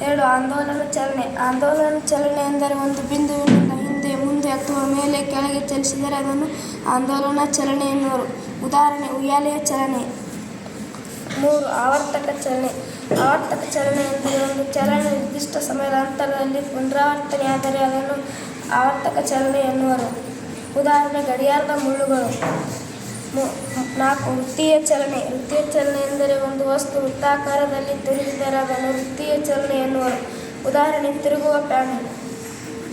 2. ಆಂದೋಲನ ಚಲನೆ. ಆಂದೋಲನ ಚಲನೆ ಎಂದರೆ ಒಂದು ಬಿಂದುವಿನಿಂದ ಹಿಂದೆ, ಮುಂದೆ ಅಥವಾ ಮೇಲೆ, ಕೆಳಗೆ ಚಲಿಸಿದರೆ ಅದನ್ನು ಆಂದೋಲನ ಚಲನೆ ಎನ್ನುವರು. ಉದಾಹರಣೆ ಉಯ್ಯಾಲೆಯ ಚಲನೆ. 3. ಆವರ್ತಕ ಚಲನೆ. ಆವರ್ತಕ ಚಲನೆ ಎಂದರೆ ಒಂದು ಚಲನೆ ನಿರ್ದಿಷ್ಟ ಸಮಯದ ಅಂತರದಲ್ಲಿ ಪುನರಾವರ್ತನೆಯಾದರೆ ಅದನ್ನು ಆವರ್ತಕ ಚಲನೆ ಎನ್ನುವರು. ಉದಾಹರಣೆ ಗಡಿಯಾರದ ಮುಳ್ಳುಗಳು. 4. ವೃತ್ತೀಯ ಚಲನೆ. ವೃತ್ತೀಯ ಚಲನೆ ಎಂದರೆ ಒಂದು ವಸ್ತು ವೃತ್ತಾಕಾರದಲ್ಲಿ ತಿರುಗಿದರೆ ಅದನ್ನು ವೃತ್ತೀಯ ಚಲನೆ ಎನ್ನುವರು. ಉದಾಹರಣೆ ತಿರುಗುವ ಪ್ರಾಣಿ.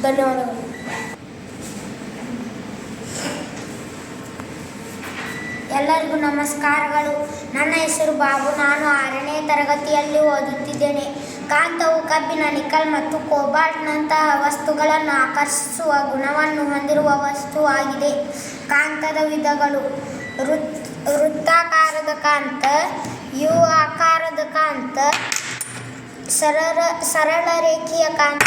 ಧನ್ಯವಾದಗಳು.
ಎಲ್ಲರಿಗೂ ನಮಸ್ಕಾರಗಳು. ನನ್ನ ಹೆಸರು ಬಾಬು. ನಾನು 6ನೇ ತರಗತಿಯಲ್ಲಿ ಓದುತ್ತಿದ್ದೇನೆ. ಕಾಂತವು ಕಬ್ಬಿಣ, ನಿಕಲ್ ಮತ್ತು ಕೋಬಾಲ್ಟ್ನಂತಹ ವಸ್ತುಗಳನ್ನು ಆಕರ್ಷಿಸುವ ಗುಣವನ್ನು ಹೊಂದಿರುವ ವಸ್ತುವಾಗಿದೆ. ಕಾಂತದ ವಿಧಗಳು: ವೃತ್ತಾಕಾರದ ಕಾಂತ, ಯು ಆಕಾರದ ಕಾಂತ, ಸರಳ ರೇಖೀಯ ಕಾಂತ.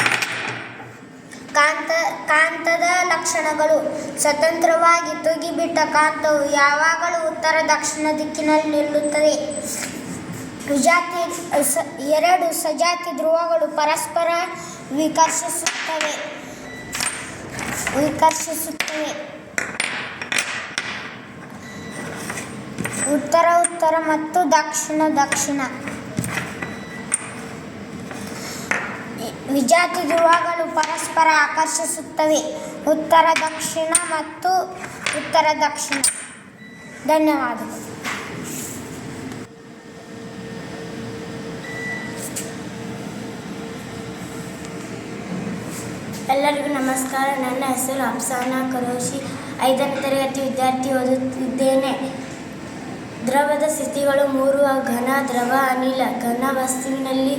ಕಾಂತದ ಲಕ್ಷಣಗಳು: ಸ್ವತಂತ್ರವಾಗಿ ತೂಗಿಬಿಟ್ಟ ಕಾಂತವು ಯಾವಾಗಲೂ ಉತ್ತರ ದಕ್ಷಿಣ ದಿಕ್ಕಿನಲ್ಲಿ ನಿಲ್ಲುತ್ತದೆ. 2 ಸಜಾತಿ ಧ್ರುವಗಳು ಪರಸ್ಪರ ವಿಕರ್ಷಿಸುತ್ತವೆ. ಉತ್ತರ ಮತ್ತು ದಕ್ಷಿಣ. ವಿಜಾತಿ ಧ್ರುವಗಳು ಪರಸ್ಪರ ಆಕರ್ಷಿಸುತ್ತವೆ. ಉತ್ತರ ದಕ್ಷಿಣ ಮತ್ತು ಉತ್ತರ ದಕ್ಷಿಣ. ಧನ್ಯವಾದಗಳು.
ಎಲ್ಲರಿಗೂ ನಮಸ್ಕಾರ. ನನ್ನ ಹೆಸರು ಅಫ್ಸಾನಾ ಖುರೇಶಿ. 5ನೇ ತರಗತಿ ವಿದ್ಯಾರ್ಥಿ. ಓದುತ್ತಿದ್ದೇನೆ. ದ್ರವದ ಸ್ಥಿತಿಗಳು 3: ಘನ, ದ್ರವ, ಅನಿಲ. ಘನ ವಸ್ತುವಿನಲ್ಲಿ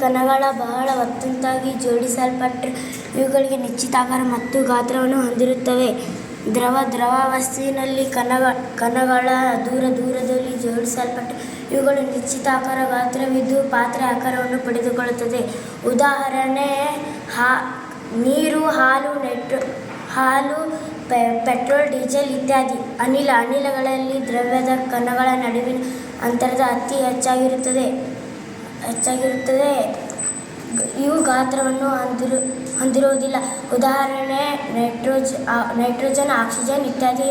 ಕಣಗಳ ಬಹಳ ಒತ್ತುಂಟಾಗಿ ಜೋಡಿಸಲ್ಪಟ್ಟರೆ ಇವುಗಳಿಗೆ ನಿಶ್ಚಿತ ಆಕಾರ ಮತ್ತು ಗಾತ್ರವನ್ನು ಹೊಂದಿರುತ್ತವೆ. ದ್ರವಾವಸ್ಥೆಯಲ್ಲಿ ಕಣಗಳ ದೂರದಲ್ಲಿ ಜೋಡಿಸಲ್ಪಟ್ಟ ಇವುಗಳು ನಿಶ್ಚಿತ ಆಕಾರ ಗಾತ್ರವಿದ್ದು ಪಾತ್ರೆ ಆಕಾರವನ್ನು ಪಡೆದುಕೊಳ್ಳುತ್ತದೆ. ಉದಾಹರಣೆ ನೀರು, ಹಾಲು, ಪೆಟ್ರೋಲ್, ಡೀಸೆಲ್ ಇತ್ಯಾದಿ. ಅನಿಲಗಳಲ್ಲಿ ದ್ರವ್ಯದ ಕಣಗಳ ನಡುವಿನ ಅಂತರದ ಅತಿ ಹೆಚ್ಚಾಗಿರುತ್ತದೆ. ಇವು ಗಾತ್ರವನ್ನು ಹೊಂದಿರುವುದಿಲ್ಲ. ಉದಾಹರಣೆ ನೈಟ್ರೋಜನ್, ಆಕ್ಸಿಜನ್ ಇತ್ಯಾದಿ.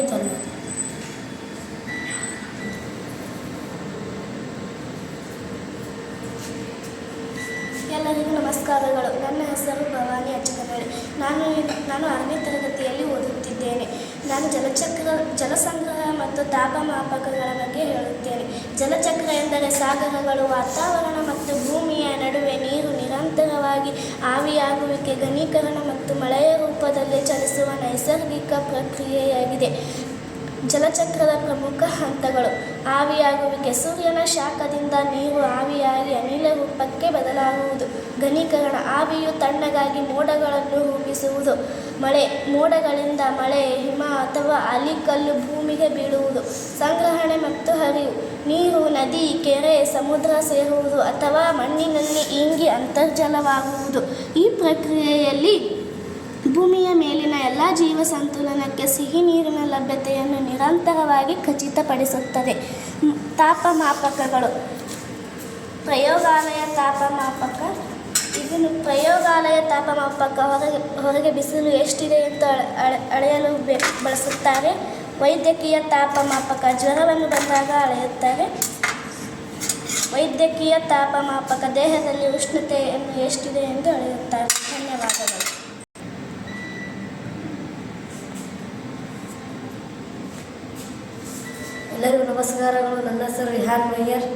ಎಲ್ಲರಿಗೂ ನಮಸ್ಕಾರಗಳು. ನನ್ನ ಹೆಸರು ಭವಾನಿ ಅಚ್ಚಕನಹಳ್ಳಿ. ನಾನು 6ನೇ ತರಗತಿಯಲ್ಲಿ ಓದುತ್ತಿದ್ದೇನೆ. ನಾನು ಜಲಸಂಗ್ರಹ ಮತ್ತು ತಾಪಮಾಪಕಗಳ ಬಗ್ಗೆ ಹೇಳುತ್ತೇನೆ. ಜಲಚಕ್ರ ಎಂದರೆ ಸಾಗರಗಳು, ವಾತಾವರಣ ಮತ್ತು ಭೂಮಿಯ ನಡುವೆ ನೀರು ನಿರಂತರವಾಗಿ ಆವಿಯಾಗುವಿಕೆ, ಘನೀಕರಣ ಮತ್ತು ಮಳೆಯ ರೂಪದಲ್ಲಿ ಚಲಿಸುವ ನೈಸರ್ಗಿಕ ಪ್ರಕ್ರಿಯೆಯಾಗಿದೆ. ಜಲಚಕ್ರದ ಪ್ರಮುಖ ಹಂತಗಳು: ಆವಿಯಾಗುವಿಕೆ. ಸೂರ್ಯನ ಶಾಖದಿಂದ ನೀರು ಆವಿಯಾಗಿ ಅನಿಲ ರೂಪಕ್ಕೆ ಬದಲಾಗುವುದು. ಘನೀಕರಣ. ಆವಿಯು ತಣ್ಣಗಾಗಿ ಮೋಡಗಳನ್ನು ರೂಪಿಸುವುದು. ಮಳೆ. ಮೋಡಗಳಿಂದ ಮಳೆ, ಹಿಮ ಅಥವಾ ಆಲಿಕಲ್ಲು ಭೂಮಿಗೆ ಬೀಳುವುದು. ಸಂಗ್ರಹಣೆ ಮತ್ತು ಹರಿವು. ನೀರು ನದಿ, ಕೆರೆ, ಸಮುದ್ರ ಸೇರುವುದು ಅಥವಾ ಮಣ್ಣಿನಲ್ಲಿ ಇಂಗಿ ಅಂತರ್ಜಲವಾಗುವುದು. ಈ ಪ್ರಕ್ರಿಯೆಯಲ್ಲಿ ಭೂಮಿಯ ಮೇಲಿನ ಎಲ್ಲ ಜೀವ ಸಂತುಲನಕ್ಕೆ ಸಿಹಿ ನೀರಿನ ಲಭ್ಯತೆಯನ್ನು ನಿರಂತರವಾಗಿ ಖಚಿತಪಡಿಸುತ್ತದೆ. ತಾಪಮಾಪಕಗಳು. ಪ್ರಯೋಗಾಲಯ ತಾಪಮಾಪಕ. ಹೊರಗೆ ಬಿಸಿಲು ಎಷ್ಟಿದೆ ಅಂತ ಅಳೆಯಲು ಬಳಸುತ್ತಾರೆ. ವೈದ್ಯಕೀಯ ತಾಪಮಾಪಕ. ಜ್ವರವನ್ನು ಬಂದಾಗ ಅಳೆಯುತ್ತಾರೆ. ವೈದ್ಯಕೀಯ ತಾಪಮಾಪಕ ದೇಹದಲ್ಲಿ ಉಷ್ಣತೆಯನ್ನು ಎಷ್ಟಿದೆ ಎಂದು ಅಳೆಯುತ್ತಾರೆ. ಧನ್ಯವಾದಗಳು.
ಎಲ್ಲರಿಗೂ ನಮಸ್ಕಾರಗಳು. ನನ್ನ ಹೆಸರು ರಿಹಾನ್ ಮಯ್ಯರ್.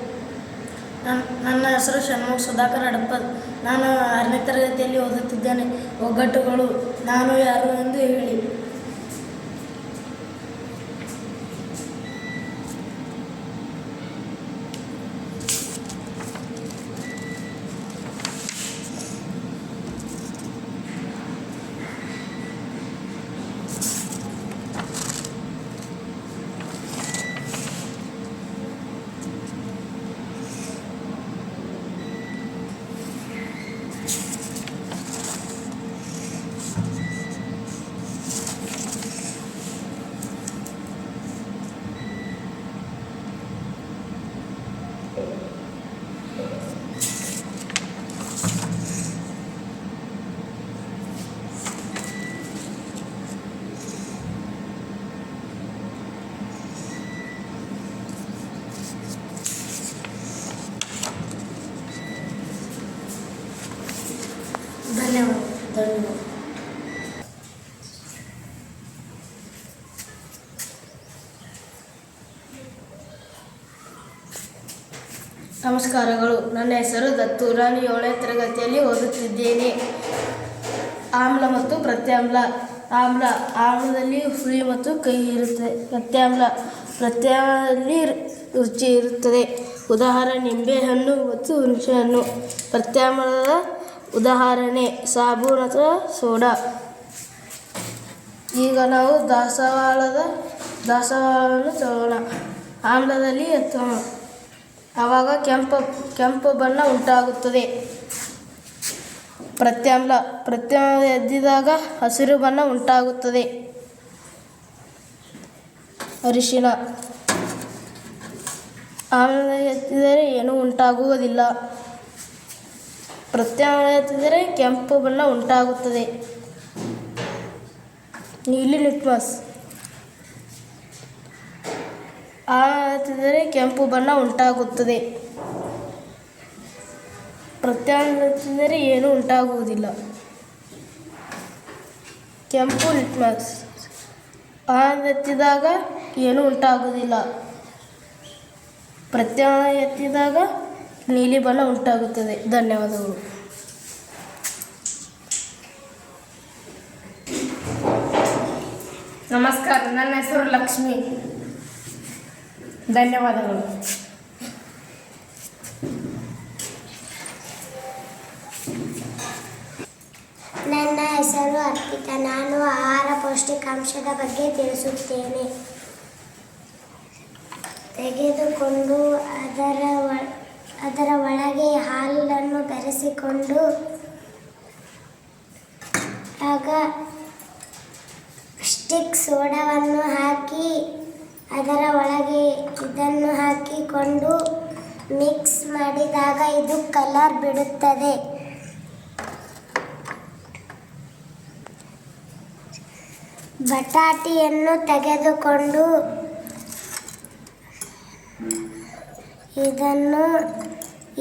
ನನ್ನ ಹೆಸರು ಷಣ್ಮುಖ ಸುಧಾಕರ್ ಹಡಪದ್. ನಾನು 6ನೇ ತರಗತಿಯಲ್ಲಿ ಓದುತ್ತಿದ್ದೇನೆ. ಒಗ್ಗಟ್ಟುಗಳು. ನಾನು ಯಾರು ಎಂದು ಹೇಳಿ.
ಧನ್ಯವಾದ.
ನಮಸ್ಕಾರಗಳು. ನನ್ನ ಹೆಸರು ದತ್ತು. ನಾನು 7ನೇ ತರಗತಿಯಲ್ಲಿ ಓದುತ್ತಿದ್ದೇನೆ. ಆಮ್ಲ ಮತ್ತು ಪ್ರತ್ಯಾಮ್ಲ. ಆಮ್ಲದಲ್ಲಿ ಹುಳಿ ಮತ್ತು ಕಹಿ ಇರುತ್ತದೆ. ಪ್ರತ್ಯಾಮ್ಲದಲ್ಲಿ ರುಚಿ ಇರುತ್ತದೆ. ಉದಾಹರಣೆ ನಿಂಬೆಹಣ್ಣು ಮತ್ತು ಹುಣಸೆಹಣ್ಣು. ಪ್ರತ್ಯಾಮ್ಲದ ಉದಾಹರಣೆ ಸಾಬೂನು ಅಥವಾ ಸೋಡಾ. ಈಗ ನಾವು ದಾಸವಾಳವನ್ನು ತಗೋಣ. ಆಮ್ಲದಲ್ಲಿ ಎತ್ತೋಣ. ಆವಾಗ ಕೆಂಪು ಬಣ್ಣ ಉಂಟಾಗುತ್ತದೆ. ಪ್ರತ್ಯಾಮ್ಲ ಎದ್ದಿದಾಗ ಹಸಿರು ಬಣ್ಣ ಉಂಟಾಗುತ್ತದೆ. ಅರಿಶಿನ. ಆಮ್ಲ ಎತ್ತಿದರೆ ಏನೂ ಉಂಟಾಗುವುದಿಲ್ಲ. ಪ್ರತ್ಯಾಮ್ಲ ಎತ್ತಿದರೆ ಕೆಂಪು ಬಣ್ಣ ಉಂಟಾಗುತ್ತದೆ. ನೀಲಿ ಲಿಟ್ಮಸ್. ಆಮ್ಲ ಎತ್ತಿದರೆ ಕೆಂಪು ಬಣ್ಣ ಉಂಟಾಗುತ್ತದೆ. ಪ್ರತ್ಯಾಮ್ಲ ಎತ್ತಿದರೆ ಏನೂ ಉಂಟಾಗುವುದಿಲ್ಲ. ಕೆಂಪು ಲಿಟ್ಮಸ್. ಆಮ್ಲ ಎತ್ತಿದಾಗ ಏನೂ ಉಂಟಾಗುವುದಿಲ್ಲ. ಪ್ರತ್ಯಾಮ್ಲ ಎತ್ತಿದಾಗ ನೀಲಿ ಬಣ್ಣ ಉಂಟಾಗುತ್ತದೆ. ಧನ್ಯವಾದಗಳು.
ನಮಸ್ಕಾರ. ನನ್ನ ಹೆಸರು ಲಕ್ಷ್ಮಿ. ಧನ್ಯವಾದಗಳು.
ನನ್ನ ಹೆಸರು ಅರ್ಪಿತಾ. ನಾನು ಆಹಾರ ಪೌಷ್ಟಿಕಾಂಶದ ಬಗ್ಗೆ ತಿಳಿಸುತ್ತೇನೆ. ತೆಗೆದುಕೊಂಡು ಅದರ ಒಳಗೆ ಹಾಲನ್ನು ಬೆರೆಸಿಕೊಂಡು ಆಗ ಸ್ಟಿಕ್ ಸೋಡಾವನ್ನು ಹಾಕಿ ಅದರ ಒಳಗೆ ಇದನ್ನು ಹಾಕಿಕೊಂಡು ಮಿಕ್ಸ್ ಮಾಡಿದಾಗ ಇದು ಕಲರ್ ಬಿಡುತ್ತದೆ. ಬಟಾಟಿಯನ್ನು ತೆಗೆದುಕೊಂಡು ಇದನ್ನು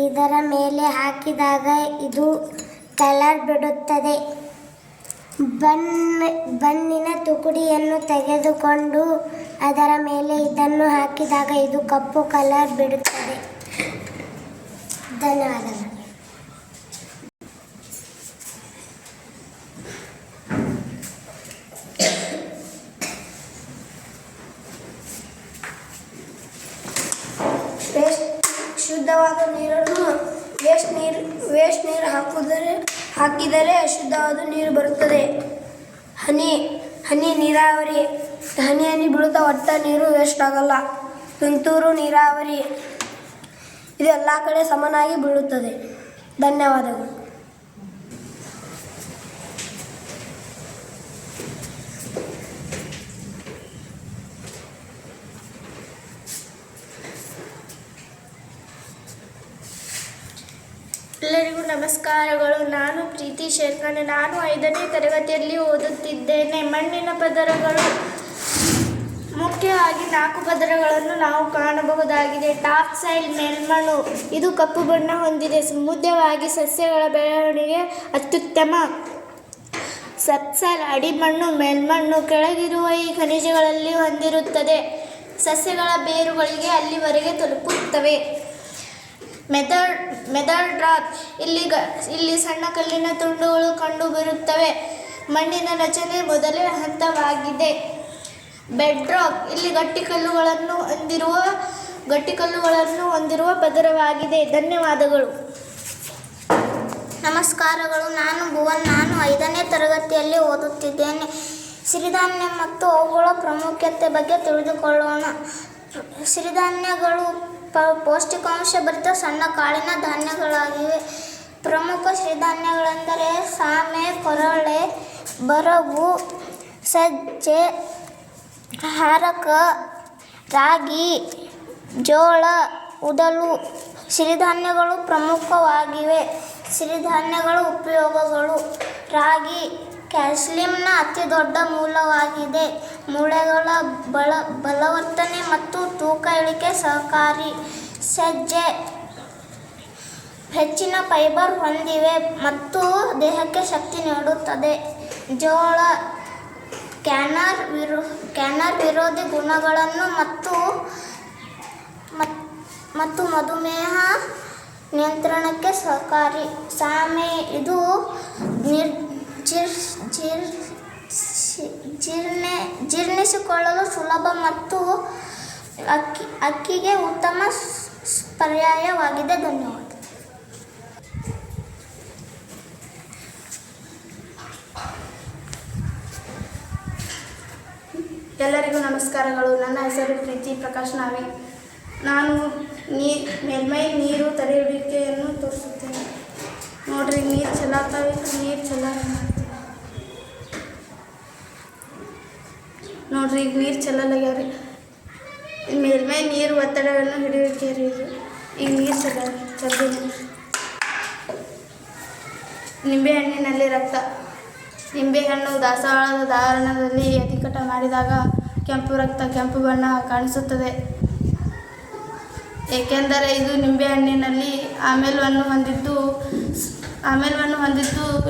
ಇದರ ಮೇಲೆ ಹಾಕಿದಾಗ ಇದು ಕಲರ್ ಬಿಡುತ್ತದೆ. ಬನ್ನಿನ ತುಕಡಿಯನ್ನು ತೆಗೆದುಕೊಂಡು ಅದರ ಮೇಲೆ ಇದನ್ನು ಹಾಕಿದಾಗ ಇದು ಕಪ್ಪು ಕಲರ್ ಬಿಡುತ್ತದೆ. ಧನ್ಯವಾದಗಳು.
ಶುದ್ಧವಾದ ನೀರನ್ನು ವೇಸ್ಟ್ ನೀರು ಹಾಕಿದರೆ ಅಶುದ್ಧವಾದ ನೀರು ಬರುತ್ತದೆ. ಹನಿ ನೀರಾವರಿ. ಹನಿ ಬೀಳುತ್ತಾ ಒಟ್ಟ ನೀರು ವೇಸ್ಟ್ ಆಗಲ್ಲ. ತುಂತುರು ನೀರಾವರಿ. ಇದು ಎಲ್ಲ ಕಡೆ ಸಮನಾಗಿ ಬೀಳುತ್ತದೆ. ಧನ್ಯವಾದಗಳು.
ಎಲ್ಲರಿಗೂ ನಮಸ್ಕಾರಗಳು. ನಾನು ಪ್ರೀತಿ ಶೇರ್ಖಾನೆ. ನಾನು 5ನೇ ತರಗತಿಯಲ್ಲಿ ಓದುತ್ತಿದ್ದೇನೆ. ಮಣ್ಣಿನ ಪದರಗಳು. ಮುಖ್ಯವಾಗಿ 4 ಪದರಗಳನ್ನು ನಾವು ಕಾಣಬಹುದಾಗಿದೆ. ಟಾಪ್ ಸೈಲ್ ಮೇಲ್ಮಣ್ಣು, ಇದು ಕಪ್ಪು ಬಣ್ಣ ಹೊಂದಿದೆ. ಮುಖ್ಯವಾಗಿ ಸಸ್ಯಗಳ ಬೆಳವಣಿಗೆ ಅತ್ಯುತ್ತಮ. ಸಬ್ಸಾಲ್ ಅಡಿಮಣ್ಣು ಮೇಲ್ಮಣ್ಣು ಕೆಳಗಿರುವ ಈ ಖನಿಜಗಳಲ್ಲಿ ಹೊಂದಿರುತ್ತದೆ. ಸಸ್ಯಗಳ ಬೇರುಗಳಿಗೆ ಅಲ್ಲಿವರೆಗೆ ತಲುಪುತ್ತವೆ. ಮೆದರ್ ರಾಕ್, ಇಲ್ಲಿ ಸಣ್ಣ ಕಲ್ಲಿನ ತುಂಡುಗಳು ಕಂಡುಬರುತ್ತವೆ. ಮಣ್ಣಿನ ರಚನೆ ಮೊದಲೇ ಹಂತವಾಗಿದೆ. ಬೆಡ್ ರಾಕ್, ಇಲ್ಲಿ ಗಟ್ಟಿಕಲ್ಲುಗಳನ್ನು ಹೊಂದಿರುವ ಪದರವಾಗಿದೆ. ಧನ್ಯವಾದಗಳು.
ನಮಸ್ಕಾರಗಳು. ನಾನು ಭುವನ್. ನಾನು 5ನೇ ತರಗತಿಯಲ್ಲಿ ಓದುತ್ತಿದ್ದೇನೆ. ಸಿರಿಧಾನ್ಯ ಮತ್ತು ಅವುಗಳ ಪ್ರಾಮುಖ್ಯತೆ ಬಗ್ಗೆ ತಿಳಿದುಕೊಳ್ಳೋಣ. ಸಿರಿಧಾನ್ಯಗಳು ಪೌಷ್ಟಿಕಾಂಶ ಭರಿತ ಸಣ್ಣ ಕಾಳಿನ ಧಾನ್ಯಗಳಾಗಿವೆ. ಪ್ರಮುಖ ಸಿರಿಧಾನ್ಯಗಳೆಂದರೆ ಸಾಮೆ, ಕೊರಳೆ, ಬರಗು, ಸಜ್ಜೆ, ಹಾರಕ, ರಾಗಿ, ಜೋಳ, ಉದಲು. ಸಿರಿಧಾನ್ಯಗಳು ಪ್ರಮುಖವಾಗಿವೆ. ಸಿರಿಧಾನ್ಯಗಳ ಉಪಯೋಗಗಳು: ರಾಗಿ ಕ್ಯಾಲ್ಸಿಯಂನ ಅತಿ ದೊಡ್ಡ ಮೂಲವಾಗಿದೆ. ಮೂಳೆಗಳ ಬಲವರ್ತನೆ ಮತ್ತು ತೂಕ ಇಳಿಕೆ ಸಹಕಾರಿ. ಸಜ್ಜೆ ಹೆಚ್ಚಿನ ಫೈಬರ್ ಹೊಂದಿವೆ ಮತ್ತು ದೇಹಕ್ಕೆ ಶಕ್ತಿ ನೀಡುತ್ತದೆ. ಜೋಳ ಕ್ಯಾನ್ಸರ್ ವಿರೋಧಿ ಗುಣಗಳನ್ನು ಮತ್ತು ಮಧುಮೇಹ ನಿಯಂತ್ರಣಕ್ಕೆ ಸಹಕಾರಿ. ಸಾಮೆ ಇದು ಜೀರ್ಣಿಸಿಕೊಳ್ಳಲು ಸುಲಭ ಮತ್ತು ಅಕ್ಕಿಗೆ ಉತ್ತಮ ಪರ್ಯಾಯವಾಗಿದೆ. ಧನ್ಯವಾದ.
ಎಲ್ಲರಿಗೂ ನಮಸ್ಕಾರಗಳು. ನನ್ನ ಹೆಸರು ಪ್ರೀತಿ ಪ್ರಕಾಶ್ ನಾವಿ. ನಾನು ಮೇಲ್ಮೈ ನೀರು ತಡೆಯುವಿಕೆಯನ್ನು ತೋರಿಸುತ್ತೇನೆ. ನೋಡ್ರಿ, ನೀರು ಚೆಲ್ಲಾಗ್ತಾವೆ. ನೋಡ್ರಿ, ಈಗ ನೀರು ಚೆಲ್ಲಲಾಗ್ಯಾವ್ರಿ. ಮೇಲ್ಮೈ ನೀರು ಒತ್ತಡವನ್ನು ಹಿಡಿಯುವಿಕೆ ರೀ ಇದು. ಈಗ ನೀರು ಚೆಲ್ತೀನಿ. ನಿಂಬೆಹಣ್ಣಿನಲ್ಲಿ ರಕ್ತ. ನಿಂಬೆಹಣ್ಣು ದಾಸವಾಳದ ಧಾರಣದಲ್ಲಿ ಅಧಿಕಟ ಮಾಡಿದಾಗ ಕೆಂಪು ಬಣ್ಣ ಕಾಣಿಸುತ್ತದೆ, ಏಕೆಂದರೆ ಇದು ನಿಂಬೆಹಣ್ಣಿನಲ್ಲಿ ಆಮ್ಲವನ್ನು ಹೊಂದಿದ್ದು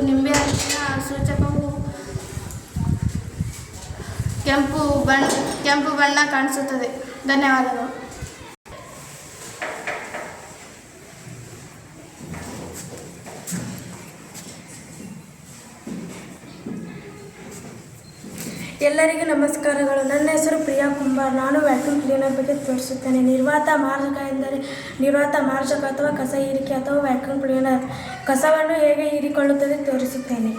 ನಿಂಬೆಹಣ್ಣಿನ ಸೂಚಕವು ಕೆಂಪು ಬಣ್ಣ ಕಾಣಿಸುತ್ತದೆ. ಧನ್ಯವಾದಗಳು.
ಎಲ್ಲರಿಗೂ ನಮಸ್ಕಾರಗಳು. ನನ್ನ ಹೆಸರು ಪ್ರಿಯಾ ಕುಂಬಾರ್. ನಾನು ವ್ಯಾಕ್ಯೂಮ್ ಕ್ಲೀನರ್ ಬಗ್ಗೆ ತೋರಿಸುತ್ತೇನೆ. ನಿರ್ವಾತ ಮಾರ್ಜಕ ಎಂದರೆ ನಿರ್ವಾತ ಮಾರ್ಜಕ ಅಥವಾ ಕಸ ಹೀರಿಕೆ ಅಥವಾ ವ್ಯಾಕ್ಯೂಮ್ ಕ್ಲೀನರ್ ಕಸವನ್ನು ಹೇಗೆ ಹೀರಿಕೊಳ್ಳುತ್ತದೆ ತೋರಿಸುತ್ತೇನೆ.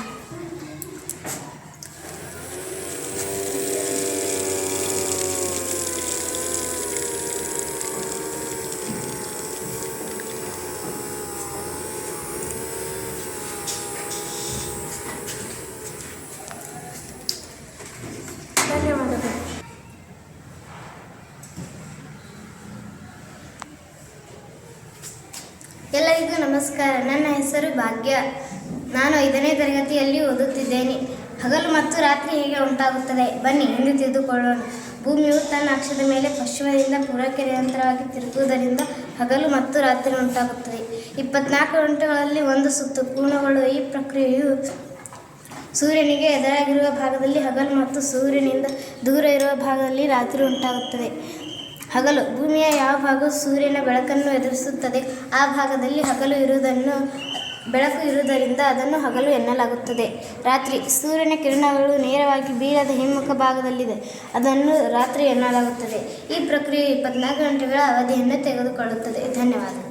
ಧನ್ಯವಾದಗಳು.
ಎಲ್ಲರಿಗೂ ನಮಸ್ಕಾರ. ನನ್ನ ಹೆಸರು ಭಾಗ್ಯ. ನಾನು 5ನೇ ತರಗತಿಯಲ್ಲಿ ಓದುತ್ತಿದ್ದೇನೆ. ಹಗಲು ಮತ್ತು ರಾತ್ರಿ ಹೇಗೆ ಉಂಟಾಗುತ್ತದೆ ಬನ್ನಿ ಎಂದು ತಿಳಿದುಕೊಳ್ಳೋಣ. ಭೂಮಿಯು ತನ್ನ ಅಕ್ಷದ ಮೇಲೆ ಪಶ್ಚಿಮದಿಂದ ಪೂರ್ವಕ್ಕೆ ನಿರಂತರವಾಗಿ ತಿರುಗುವುದರಿಂದ ಹಗಲು ಮತ್ತು ರಾತ್ರಿ ಉಂಟಾಗುತ್ತದೆ. 24 ಗಂಟೆಗಳಲ್ಲಿ ಒಂದು ಸುತ್ತು ಪೂರ್ಣಗೊಳ್ಳುವ ಈ ಪ್ರಕ್ರಿಯೆಯು ಸೂರ್ಯನಿಗೆ ಎದುರಾಗಿರುವ ಭಾಗದಲ್ಲಿ ಹಗಲು ಮತ್ತು ಸೂರ್ಯನಿಂದ ದೂರ ಇರುವ ಭಾಗದಲ್ಲಿ ರಾತ್ರಿ ಉಂಟಾಗುತ್ತದೆ. ಹಗಲು ಭೂಮಿಯ ಯಾವ ಭಾಗವು ಸೂರ್ಯನ ಬೆಳಕನ್ನು ಎದುರಿಸುತ್ತದೆ ಆ ಭಾಗದಲ್ಲಿ ಬೆಳಕು ಇರುವುದರಿಂದ ಅದನ್ನು ಹಗಲು ಎನ್ನಲಾಗುತ್ತದೆ. ರಾತ್ರಿ ಸೂರ್ಯನ ಕಿರಣಗಳು ನೇರವಾಗಿ ಬೀಳದ ಹಿಮ್ಮುಖ ಭಾಗದಲ್ಲಿದೆ, ಅದನ್ನು ರಾತ್ರಿ ಎನ್ನಲಾಗುತ್ತದೆ. ಈ ಪ್ರಕ್ರಿಯೆಯು 24 ಗಂಟೆಗಳ ಅವಧಿಯನ್ನು ತೆಗೆದುಕೊಳ್ಳುತ್ತದೆ. ಧನ್ಯವಾದಗಳು.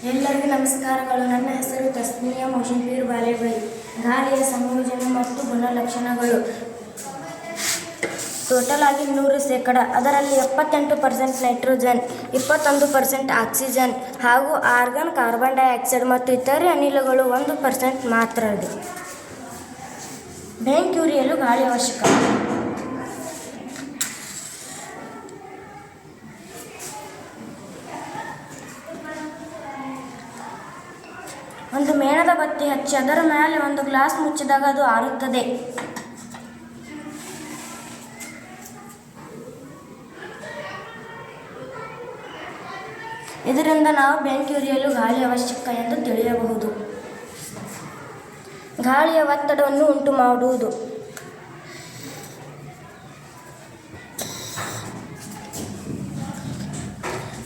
ಎಲ್ಲರಿಗೂ ನಮಸ್ಕಾರಗಳು. ನನ್ನ ಹೆಸರು ತಸ್ನಿಯಾ ಮೋಷನ್ಪೀರ್ ಬಾಲೆಬಾಯಿ. ಗಾಳಿಯ ಸಂಯೋಜನೆ ಮತ್ತು ಗುಣಲಕ್ಷಣಗಳು. ಟೋಟಲ್ ಆಗಿ 100%, ಅದರಲ್ಲಿ 78% ನೈಟ್ರೋಜನ್, 21% ಆಕ್ಸಿಜನ್ ಹಾಗೂ ಆರ್ಗನ್, ಕಾರ್ಬನ್ ಡೈಆಕ್ಸೈಡ್ ಮತ್ತು ಇತರೆ ಅನಿಲಗಳು 1% ಮಾತ್ರ ಇದೆ. ಬೆಂಕಿ ಉರಿಯಲು ಗಾಳಿ ಅವಶ್ಯಕ.
ಬತ್ತಿ ಹಚ್ಚಿ ಅದರ ಮೇಲೆ ಒಂದು ಗ್ಲಾಸ್ ಮುಚ್ಚಿದಾಗ ಅದು ಆರುತ್ತದೆ. ಇದರಿಂದ ನಾವು ಬೆಂಕಿ ಉರಿಯಲು ಗಾಳಿ ಅವಶ್ಯಕ ಎಂದು ತಿಳಿಯಬಹುದು. ಗಾಳಿಯ ಒತ್ತಡವನ್ನು ಉಂಟು ಮಾಡುವುದು.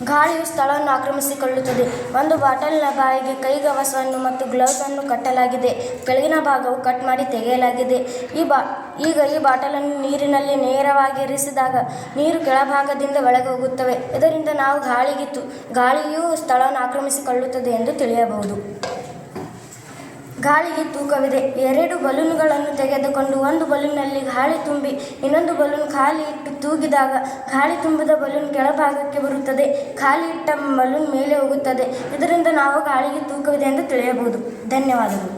ಗಾಳಿಯು ಸ್ಥಳವನ್ನು ಆಕ್ರಮಿಸಿಕೊಳ್ಳುತ್ತದೆ. ಒಂದು ಬಾಟಲಿನ ಬಾಯಿಗೆ ಕೈಗವಸವನ್ನು ಮತ್ತು ಗ್ಲೌಸ್ ಅನ್ನು ಕಟ್ಟಲಾಗಿದೆ. ಕೆಳಗಿನ ಭಾಗವು ಕಟ್ ಮಾಡಿ ತೆಗೆಯಲಾಗಿದೆ. ಈಗ ಈ ಬಾಟಲನ್ನು ನೀರಿನಲ್ಲಿ ನೇರವಾಗಿ ಇರಿಸಿದಾಗ ನೀರು ಕೆಳಭಾಗದಿಂದ ಒಳಗೆ ಹೋಗುತ್ತವೆ. ಇದರಿಂದ ನಾವು ಗಾಳಿಯು ಸ್ಥಳವನ್ನು ಆಕ್ರಮಿಸಿಕೊಳ್ಳುತ್ತದೆ ಎಂದು ತಿಳಿಯಬಹುದು. ಗಾಳಿಗೆ ತೂಕವಿದೆ. 2 ಬಲೂನ್ಗಳನ್ನು ತೆಗೆದುಕೊಂಡು ಒಂದು ಬಲೂನ್ನಲ್ಲಿ ಗಾಳಿ ತುಂಬಿ ಇನ್ನೊಂದು ಬಲೂನ್ ಖಾಲಿ ಇಟ್ಟು ತೂಗಿದಾಗ ಗಾಳಿ ತುಂಬಿದ ಬಲೂನ್ ಕೆಳಭಾಗಕ್ಕೆ ಬರುತ್ತದೆ. ಖಾಲಿ ಇಟ್ಟ ಬಲೂನ್ ಮೇಲೆ ಹೋಗುತ್ತದೆ. ಇದರಿಂದ ನಾವು ಗಾಳಿಗೆ ತೂಕವಿದೆ ಎಂದು ತಿಳಿಯಬಹುದು. ಧನ್ಯವಾದಗಳು.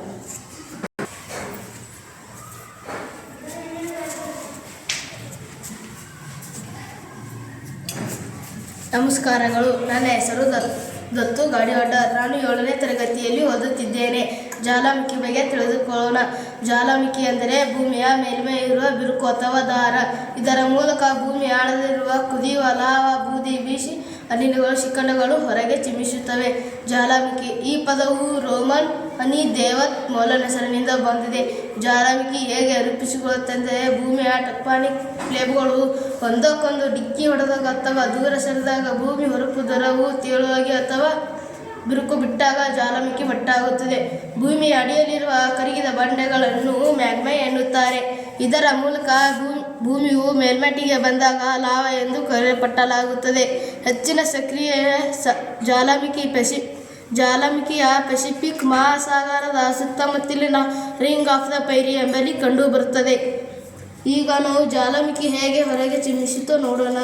ನಮಸ್ಕಾರಗಳು. ನನ್ನ ಹೆಸರು ದತ್ತು ಗಾಡಿವಾಡ. ನಾನು 7ನೇ ತರಗತಿಯಲ್ಲಿ ಓದುತ್ತಿದ್ದೇನೆ. ಜ್ವಾಲಾಮುಖಿ ಬಗ್ಗೆ ತಿಳಿದುಕೊಳ್ಳೋಣ. ಜ್ವಾಲಾಮುಖಿ ಎಂದರೆ ಭೂಮಿಯ ಮೇಲ್ಮೈ ಇರುವ ಬಿರುಕು ಅಥವಾ ದಾರ. ಇದರ ಮೂಲಕ ಭೂಮಿ ಆಳದಲ್ಲಿರುವ ಕುದಿಯುವ ಲಾವಾ ಬೂದಿ ಬೀಸಿ ಅನಿಲಗಳು ಶಿಖಂಡಗಳು ಹೊರಗೆ ಚಿಮ್ಮಿಸುತ್ತವೆ. ಜ್ವಾಲಾಮುಖಿ ಈ ಪದವು ರೋಮನ್ ಅನಿ ದೇವತ್ ಮೊದಲ ಹೆಸರಿನಿಂದ ಬಂದಿದೆ. ಜ್ವಾಲಾಮುಖಿ ಹೇಗೆ ರೂಪಿಸಿಕೊಳ್ಳುತ್ತಂದರೆ ಭೂಮಿಯ ಟೆಕ್ಟಾನಿಕ್ ಪ್ಲೇಟ್ಗಳು ಒಂದಕ್ಕೊಂದು ಡಿಕ್ಕಿ ಹೊಡೆದಾಗ ಅಥವಾ ದೂರ ಸರಿದಾಗ ಭೂಮಿ ಹೊರಪು ದರವು ತೇಲುವಾಗಿ ಅಥವಾ ಬಿರುಕು ಬಿಟ್ಟಾಗ ಜ್ವಾಲಾಮುಖಿ ಮಟ್ಟಾಗುತ್ತದೆ. ಭೂಮಿಯ ಅಡಿಯಲ್ಲಿರುವ ಕರಗಿದ ಬಂಡೆಗಳನ್ನು ಮ್ಯಾಗ್ಮಾ ಎನ್ನುತ್ತಾರೆ. ಇದರ ಮೂಲಕ ಭೂಮಿಯು ಮೇಲ್ಮಟ್ಟಿಗೆ ಬಂದಾಗ ಲಾವಾ ಎಂದು ಕರೆಯಲ್ಪಡಲಾಗುತ್ತದೆ. ಹೆಚ್ಚಿನ ಸಕ್ರಿಯ ಜ್ವಾಲಾಮುಖಿಯ ಪೆಸಿಫಿಕ್ ಮಹಾಸಾಗರದ ಸುತ್ತಮುತ್ತಲಿನ ರಿಂಗ್ ಆಫ್ ದ ಫೈರ್ ಎಂಬಲ್ಲಿ ಕಂಡುಬರುತ್ತದೆ. ಈಗ ನಾವು ಜ್ವಾಲಾಮುಖಿ ಹೇಗೆ ಹೊರಗೆ ಚಿಮ್ಮಿಸುತ್ತೋ ನೋಡೋಣ.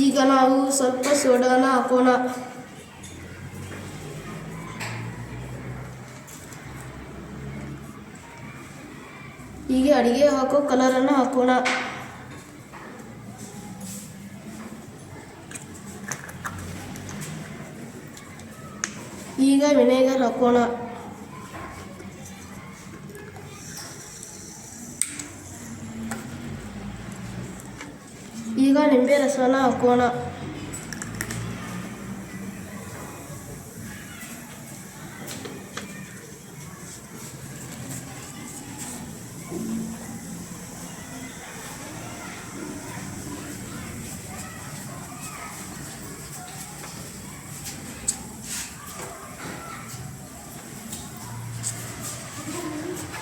ಈಗ ನಾವು ಸ್ವಲ್ಪ ಸೋಡಾನ ಹಾಕೋಣ. ಈಗ ಅಡಿಗೆ ಹಾಕೋ ಕಲರನ್ನು ಹಾಕೋಣ. ಈಗ ವಿನೆಗರ್ ಹಾಕೋಣ. ಈಗ ನಿಂಬೆ ರಸನ ಹಾಕೋಣ.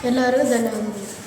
ಎಲ್ಲರಿಗೂ ಧನ್ಯವಾದಗಳು.